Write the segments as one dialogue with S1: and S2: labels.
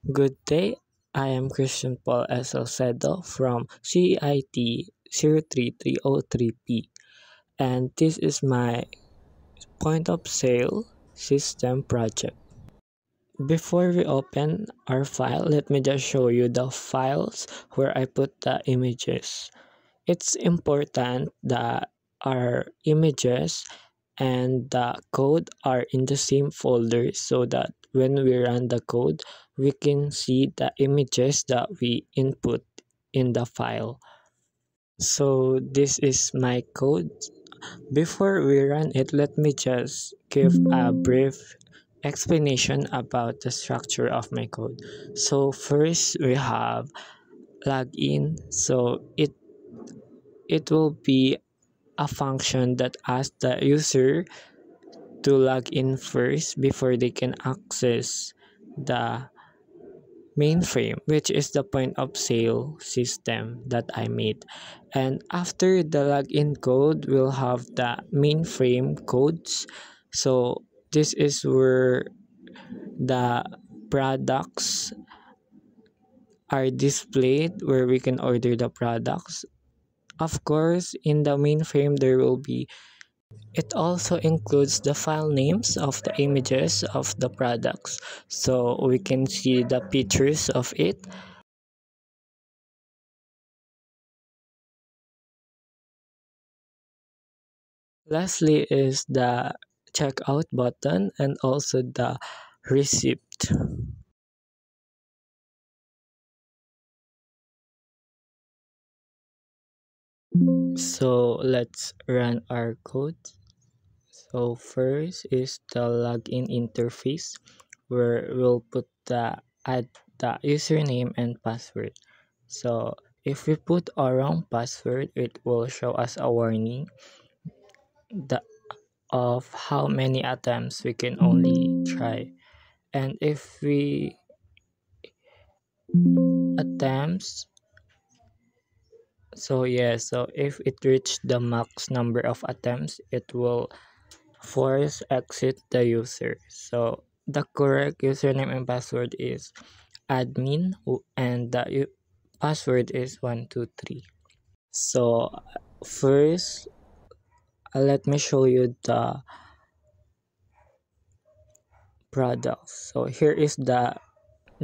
S1: Good day, I am Christian Paul S. Salcedo from CIT 03303P, and this is my point of sale system project. Before we open our file, let me just show you the files where I put the images. It's important that our images and the code are in the same folder so that when we run the code, we can see the images that we input in the file. So this is my code. Before we run it, let me just give a brief explanation about the structure of my code. So first we have login. So it will be a function that asks the user to log in first before they can access the mainframe, which is the point of sale system that I made. And after the login code, we'll have the mainframe codes. So this is where the products are displayed, where we can order the products. Of course, in the mainframe, there will be. It also includes the file names of the images of the products, so we can see the pictures of it. Lastly is the checkout button and also the receipt. So let's run our code. So first is the login interface, where we'll put add the username and password. So if we put a wrong password, it will show us a warning of how many attempts we can only try. And if we attempts, so if it reached the max number of attempts, it will force exit the user. So the correct username and password is admin, and the password is 123. So first, let me show you the products. So here is the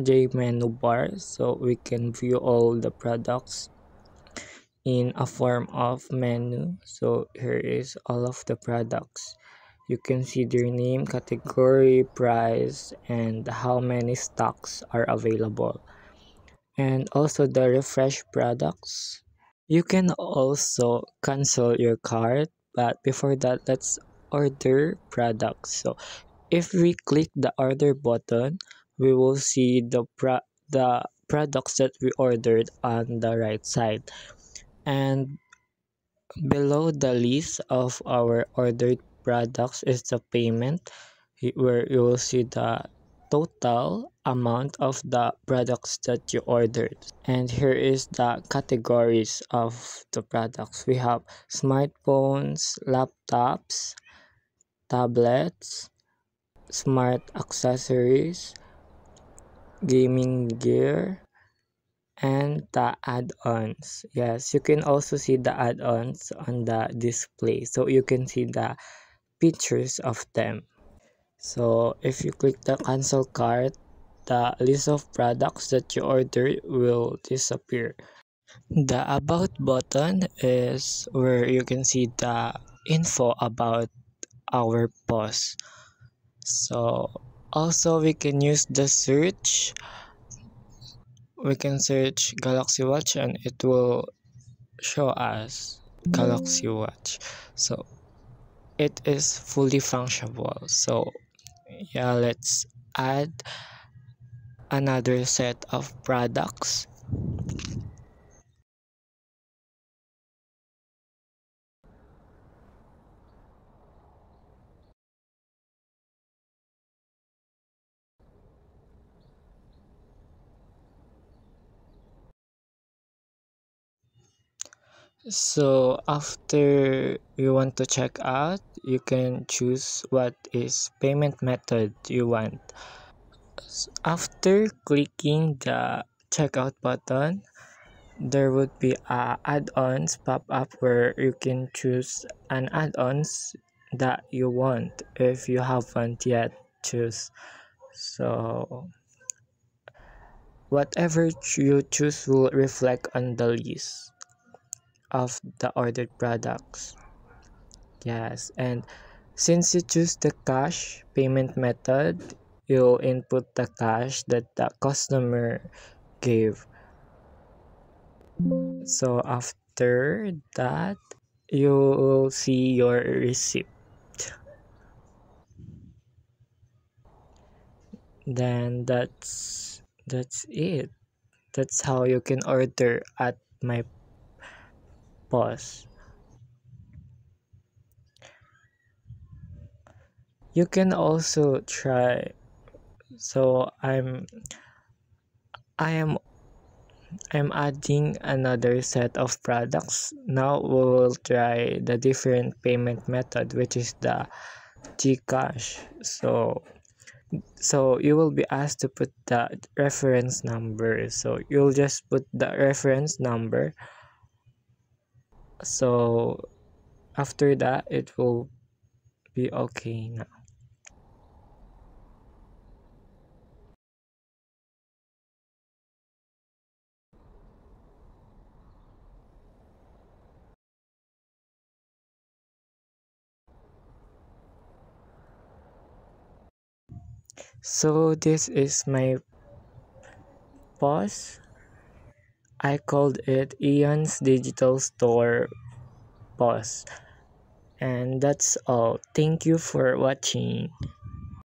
S1: J menu bar, so we can view all the products in a form of menu. So here is all of the products. You can see their name, category, price, and how many stocks are available, and also the refresh products. You can also cancel your cart, but before that, let's order products. So if we click the order button, we will see the products that we ordered on the right side, and below the list of our ordered products is the payment, where you will see the total amount of the products that you ordered. And here is the categories of the products. We have smartphones, laptops, tablets, smart accessories, gaming gear, and the add-ons. Yes, you can also see the add-ons on the display, so you can see the pictures of them. So if you click the cancel cart, the list of products that you ordered will disappear. The about button is where you can see the info about our post. So also we can use the search. We can search Galaxy Watch and it will show us Galaxy Watch. So it is fully functional. So yeah, let's add another set of products. So after you want to check out, you can choose what is payment method you want. After clicking the checkout button, there would be a add-ons pop-up where you can choose an add-ons that you want if you haven't yet choose. So whatever you choose will reflect on the list of the ordered products. Yes, and since you choose the cash payment method, you'll input the cash that the customer gave. So after that, you will see your receipt. Then that's it. That's how you can order at my POS. You can also try. So I am I'm adding another set of products. Now we will try the different payment method, which is the GCash. So you will be asked to put the reference number. So you'll just put the reference number. So after that, it will be okay now. So this is my POS. I called it Eon's Digital Store POS. And that's all. Thank you for watching.